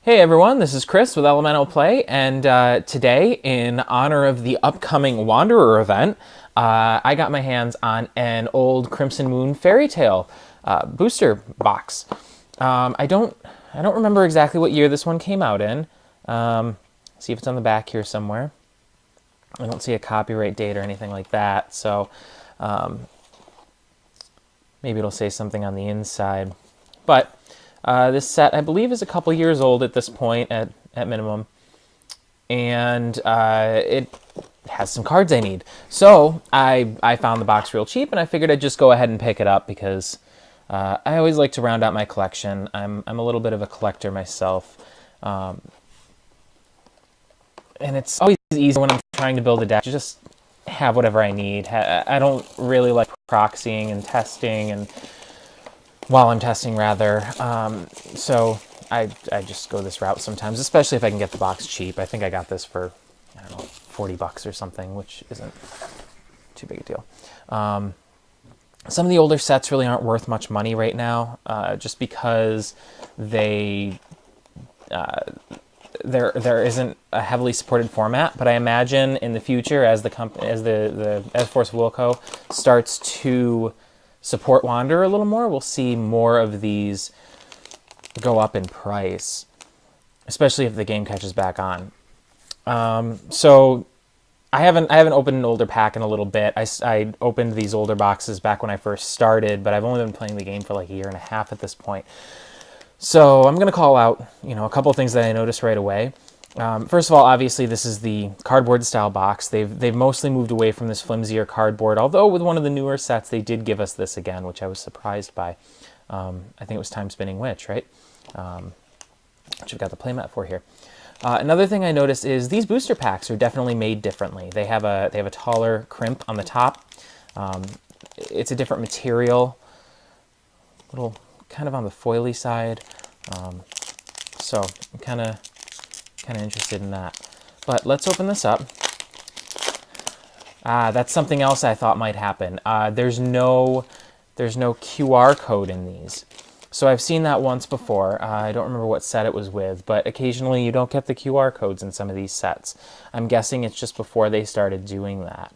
Hey everyone, this is Chris with Elemental Play, and today, in honor of the upcoming Wanderer event, I got my hands on an old Crimson Moon Fairytale booster box. I don't remember exactly what year this one came out in. See if it's on the back here somewhere. I don't see a copyright date or anything like that, so maybe it'll say something on the inside. But this set, I believe, is a couple years old at this point, at minimum. And it has some cards I need. So I found the box real cheap, and I figured I'd just go ahead and pick it up because I always like to round out my collection. I'm a little bit of a collector myself. And it's always easy when I'm trying to build a deck to just have whatever I need. I don't really like proxying and testing, and while I'm testing rather. So I just go this route sometimes, especially if I can get the box cheap. I think I got this for, I don't know, 40 bucks or something, which isn't too big a deal. Some of the older sets really aren't worth much money right now, just because there isn't a heavily supported format. But I imagine in the future, as as Force of Wilco starts to support Wanderer a little more, we'll see more of these go up in price, especially if the game catches back on. So I haven't opened an older pack in a little bit. I opened these older boxes back when I first started, but I've only been playing the game for like a year and a half at this point. So I'm going to call out, a couple of things that I noticed right away. First of all, obviously, this is the cardboard style box. They've mostly moved away from this flimsier cardboard, although with one of the newer sets, they did give us this again, which I was surprised by. I think it was Time Spinning Witch, right? Which I've got the playmat for here. Another thing I noticed is these booster packs are definitely made differently. They have a taller crimp on the top. It's a different material, a little kind of on the foily side. So I'm kind of interested in that. But let's open this up. That's something else I thought might happen. There's no QR code in these. So I've seen that once before. I don't remember what set it was with, but occasionally you don't get the QR codes in some of these sets. I'm guessing it's just before they started doing that.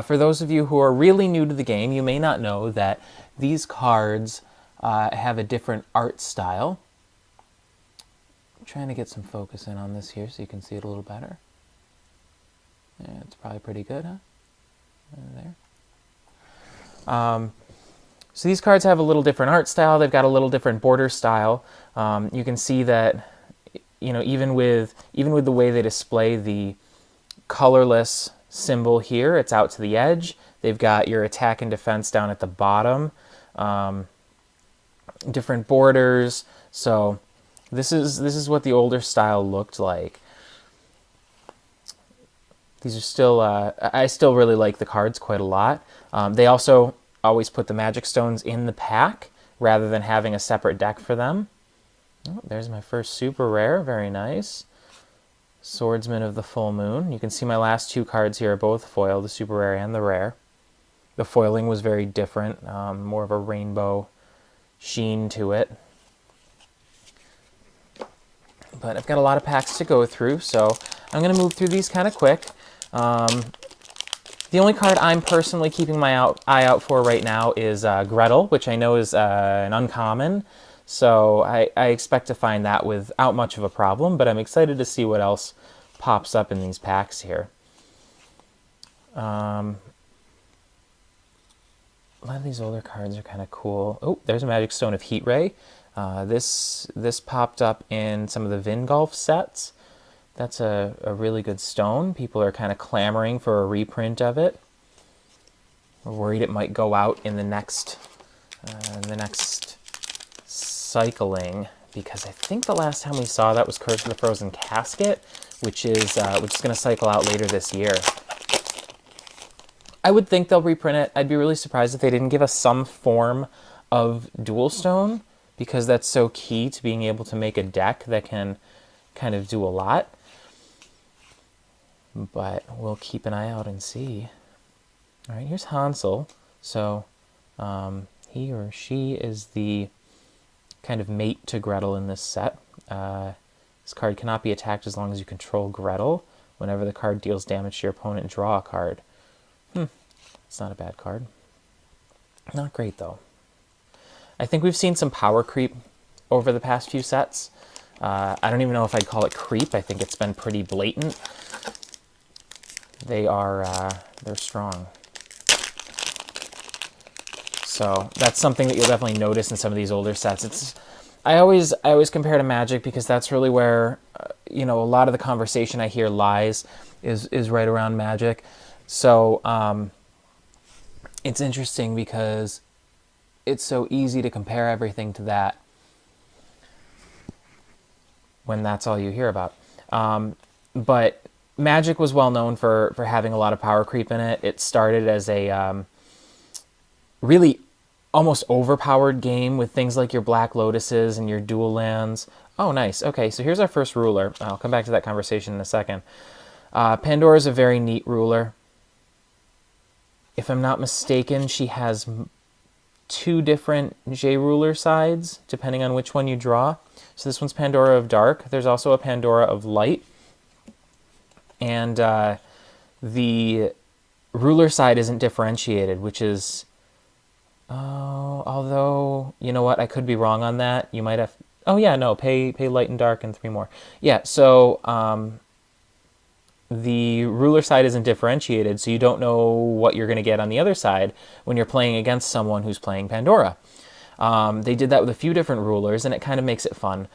For those of you who are really new to the game, you may not know that these cards have a different art style. I'm trying to get some focus in on this here so you can see it a little better. Yeah, it's probably pretty good, huh? There. So these cards have a little different art style. They've got a little different border style. You can see that, even with the way they display the colorless symbol here, it's out to the edge. They've got your attack and defense down at the bottom. Different borders. So this is what the older style looked like. These are still, I still really like the cards quite a lot. They also always put the magic stones in the pack rather than having a separate deck for them. Oh, there's my first super rare, very nice. Swordsman of the Full Moon. You can see my last two cards here are both foil, the super rare and the rare. The foiling was very different, more of a rainbow sheen to it. But I've got a lot of packs to go through, so I'm going to move through these kind of quick. The only card I'm personally keeping my eye out for right now is Gretel, which I know is an uncommon. So I expect to find that without much of a problem, but I'm excited to see what else pops up in these packs here. A lot of these older cards are kind of cool. Oh, there's a Magic Stone of Heat Ray. This popped up in some of the Vingolf sets. That's a really good stone. People are kind of clamoring for a reprint of it. We're worried it might go out in the next cycling, because I think the last time we saw that was Curse of the Frozen Casket, which is going to cycle out later this year. I would think they'll reprint it. I'd be really surprised if they didn't give us some form of dual stone, because that's so key to being able to make a deck that can kind of do a lot. But we'll keep an eye out and see. All right, here's Hansel. So he or she is the kind of mate to Gretel in this set. This card cannot be attacked as long as you control Gretel. Whenever the card deals damage to your opponent, draw a card. It's not a bad card. Not great, though. I think we've seen some power creep over the past few sets. I don't even know if I'd call it creep. I think it's been pretty blatant. They're strong. So that's something that you'll definitely notice in some of these older sets. I always compare to Magic because that's really where a lot of the conversation I hear lies is right around Magic. So it's interesting because it's so easy to compare everything to that when that's all you hear about. But Magic was well known for having a lot of power creep in it. It started as a really almost overpowered game with things like your Black Lotuses and your dual lands. Oh, nice. Okay, so here's our first ruler. I'll come back to that conversation in a second. Pandora is a very neat ruler. If I'm not mistaken, she has 2 different J-ruler sides, depending on which one you draw. So this one's Pandora of Dark. There's also a Pandora of Light. And the ruler side isn't differentiated, which is... although, you know what, I could be wrong on that. You might have... Oh, yeah, no, pay Light and Dark and 3 more. Yeah, so the ruler side isn't differentiated, so you don't know what you're going to get on the other side when you're playing against someone who's playing Pandora. They did that with a few different rulers, and it kind of makes it fun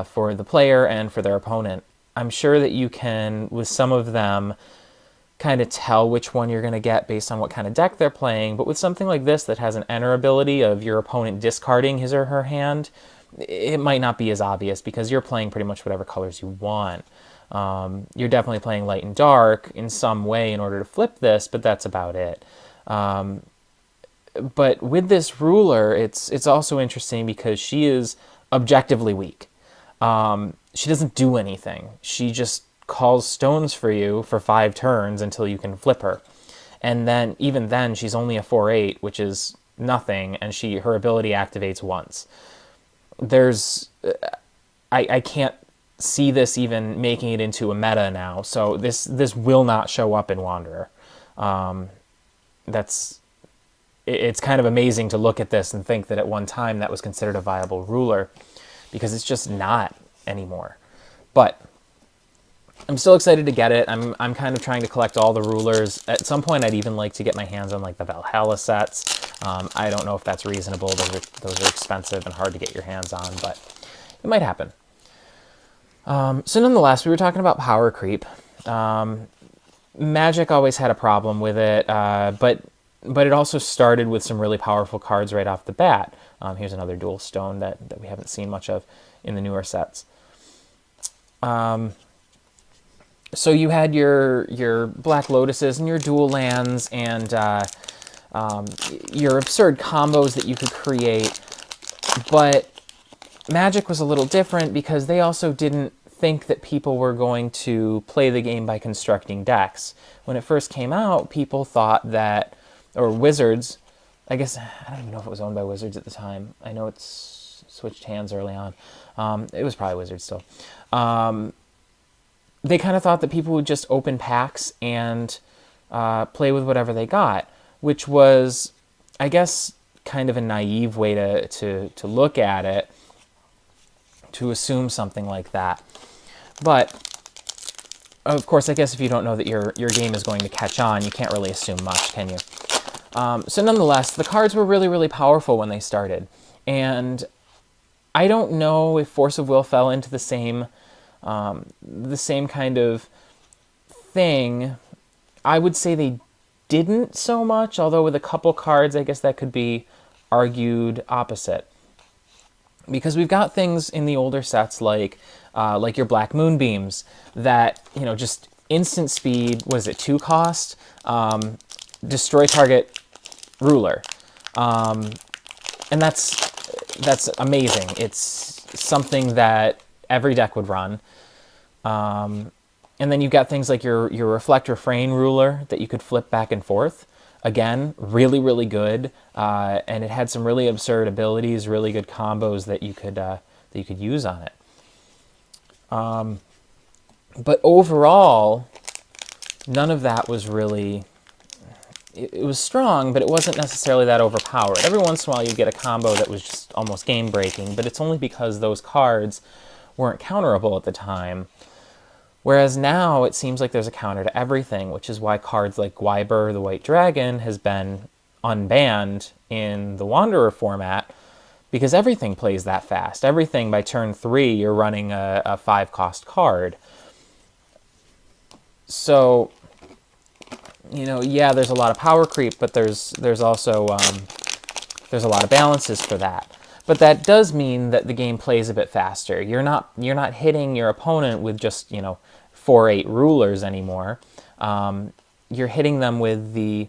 for the player and for their opponent. I'm sure that you can, with some of them, kind of tell which one you're going to get based on what kind of deck they're playing, but with something like this that has an enter ability of your opponent discarding his or her hand, it might not be as obvious because you're playing pretty much whatever colors you want. You're definitely playing Light and Dark in some way in order to flip this, but that's about it. But with this ruler, it's also interesting because she is objectively weak. She doesn't do anything. She just calls stones for you for 5 turns until you can flip her. And then, even then, she's only a 4/8, which is nothing, and her ability activates once. I can't see this even making it into a meta now, so this will not show up in Wanderer. It's kind of amazing to look at this and think that at one time that was considered a viable ruler, because it's just not anymore. But I'm still excited to get it. I'm kind of trying to collect all the rulers. At some point, I'd even like to get my hands on like the Valhalla sets. I don't know if that's reasonable. Those are expensive and hard to get your hands on, but it might happen. So nonetheless, we were talking about power creep. Magic always had a problem with it, but it also started with some really powerful cards right off the bat. Here's another dual stone that we haven't seen much of in the newer sets. So you had your Black Lotuses and your dual lands and your absurd combos that you could create, but Magic was a little different because they also didn't think that people were going to play the game by constructing decks. When it first came out, people thought that, or Wizards, I guess, I don't even know if it was owned by Wizards at the time. I know it's switched hands early on. It was probably Wizards still. They kind of thought that people would just open packs and play with whatever they got, which was, I guess, kind of a naive way to look at it, to assume something like that. But, of course, I guess if you don't know that your game is going to catch on, you can't really assume much, can you? So nonetheless, the cards were really, really powerful when they started. And I don't know if Force of Will fell into the same kind of thing. I would say they didn't so much, although with a couple cards, I guess that could be argued opposite. Because we've got things in the older sets like your Black Moonbeams that, just instant speed, was it 2 cost? Destroy target ruler. And that's amazing. It's something that every deck would run. And then you've got things like your Reflect Refrain ruler that you could flip back and forth. Again, really, really good, and it had some really absurd abilities, really good combos that you could use on it. But overall, none of that was really... It was strong, but it wasn't necessarily that overpowered. Every once in a while you get a combo that was just almost game-breaking, but it's only because those cards weren't counterable at the time. Whereas now it seems like there's a counter to everything, which is why cards like Gwyber the White Dragon has been unbanned in the Wanderer format, because everything plays that fast. Everything by turn 3, you're running a 5-cost card. So, you know, yeah, there's a lot of power creep, but there's also there's a lot of balances for that. But that does mean that the game plays a bit faster. You're not hitting your opponent with just, you know, 4/8 rulers anymore. You're hitting them with the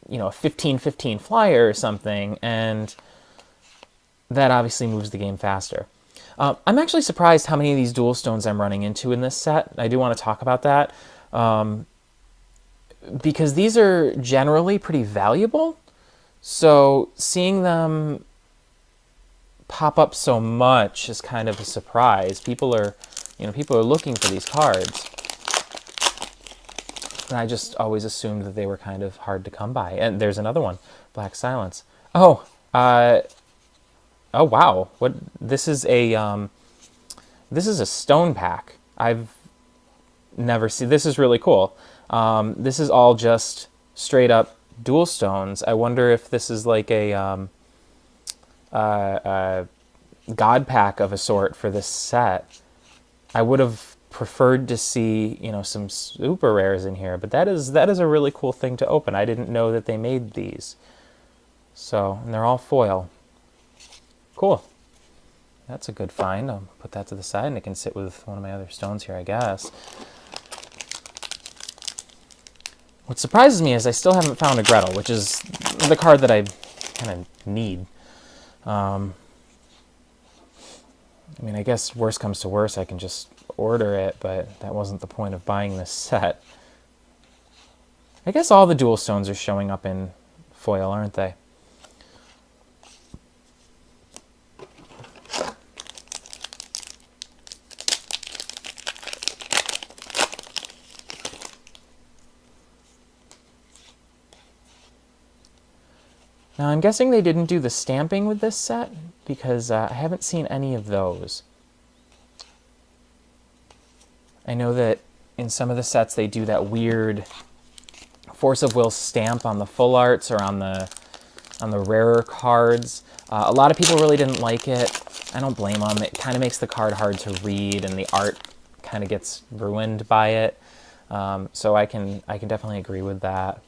you know, a 15/15 flyer or something, and that obviously moves the game faster. I'm actually surprised how many of these dual stones I'm running into in this set. I do want to talk about that, because these are generally pretty valuable. So seeing them pop up so much is kind of a surprise. People are looking for these cards. And I just always assumed that they were kind of hard to come by. And there's another one, Black Silence. Oh, oh wow! What this is a stone pack. I've never seen. This is really cool. This is all just straight up dual stones. I wonder if this is like a god pack of a sort for this set. I would have preferred to see, you know, some super rares in here, but that is a really cool thing to open. I didn't know that they made these. So, and they're all foil. Cool. That's a good find. I'll put that to the side and it can sit with one of my other stones here, I guess. What surprises me is I still haven't found a Gretel, which is the card that I kind of need. I mean, I guess worst comes to worst, I can just order it, but that wasn't the point of buying this set. I guess all the dual stones are showing up in foil, aren't they? Now, I'm guessing they didn't do the stamping with this set, because I haven't seen any of those. I know that in some of the sets they do that weird Force of Will stamp on the full arts or on the rarer cards. A lot of people really didn't like it. I don't blame them. It kind of makes the card hard to read, and the art kind of gets ruined by it. So I can definitely agree with that.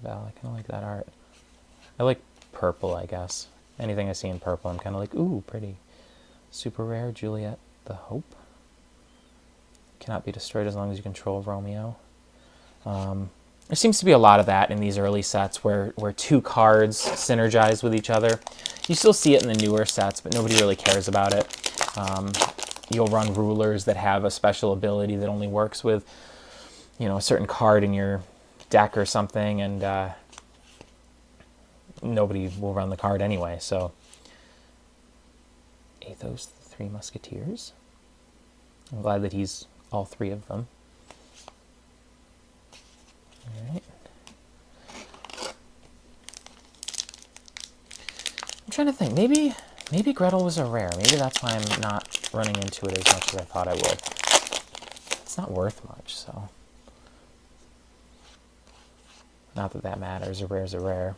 I kind of like that art. I like purple, I guess. Anything I see in purple, I'm kind of like, ooh, pretty. Super rare, Juliet the Hope. Cannot be destroyed as long as you control Romeo. There seems to be a lot of that in these early sets where two cards synergize with each other. You still see it in the newer sets, but nobody really cares about it. You'll run rulers that have a special ability that only works with, you know, a certain card in your deck or something, and nobody will run the card anyway. So, Athos, the Three Musketeers. I'm glad that he's all three of them. All right. I'm trying to think. Maybe Gretel was a rare. Maybe that's why I'm not running into it as much as I thought I would. It's not worth much, so. Not that that matters. A rare's a rare.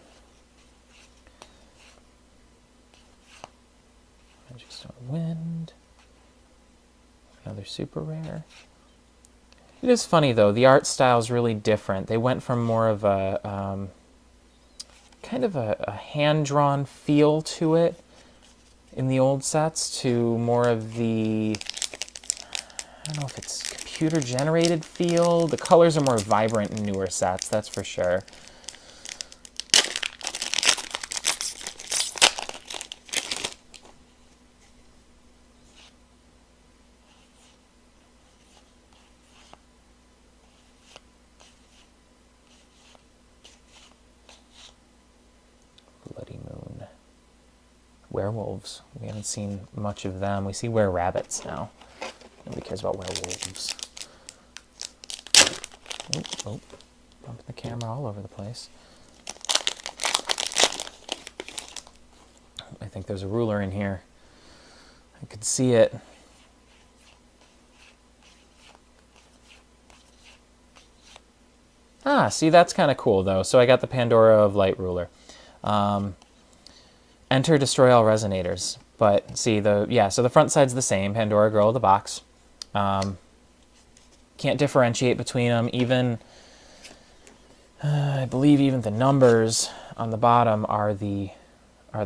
Magic Stone Wind. Another super rare. It is funny, though. The art style is really different. They went from more of a kind of a hand-drawn feel to it in the old sets to more of the, I don't know if it's computer-generated feel. The colors are more vibrant in newer sets, that's for sure. werewolves. We haven't seen much of them. We see were-rabbits now. Nobody cares about werewolves. Oh, bumping the camera all over the place. I think there's a ruler in here. I could see it. Ah, see, that's kind of cool, though. So I got the Pandora of Light ruler. Enter, destroy all resonators. But see, so the front side's the same. Pandora Girl of the box. Can't differentiate between them. Even, I believe even the numbers on the bottom are the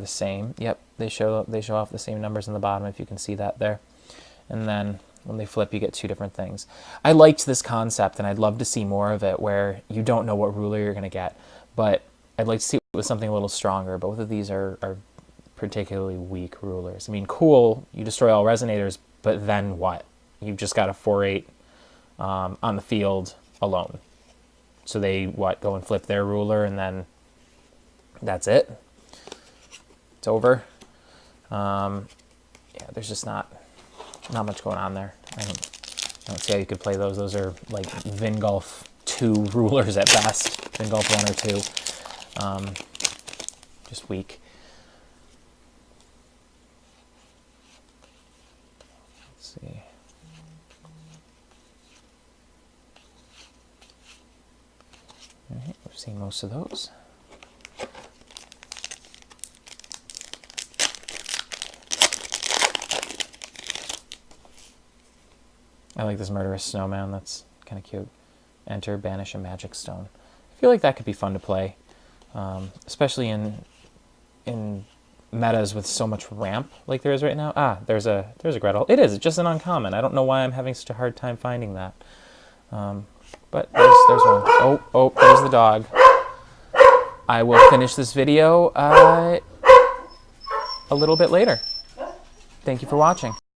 same. Yep, they show off the same numbers on the bottom, if you can see that there. And then when they flip, you get two different things. I liked this concept, and I'd love to see more of it where you don't know what ruler you're going to get. But I'd like to see it with something a little stronger. Both of these are particularly weak rulers. I mean, cool, you destroy all resonators, but then what? You've just got a 4-8 on the field alone. So they, go and flip their ruler, and then that's it? It's over? Yeah, there's just not much going on there. I don't see how you could play those. Those are like Vingolf 2 rulers at best. Vingolf 1 or 2. Just weak. Let's see. All right, we've seen most of those. I like this murderous snowman. That's kind of cute. Enter, banish a magic stone. I feel like that could be fun to play, especially in metas with so much ramp like there is right now. Ah, there's a Gretel. It's just an uncommon. I don't know why I'm having such a hard time finding that. But there's one. Oh, there's the dog. I will finish this video a little bit later. Thank you for watching.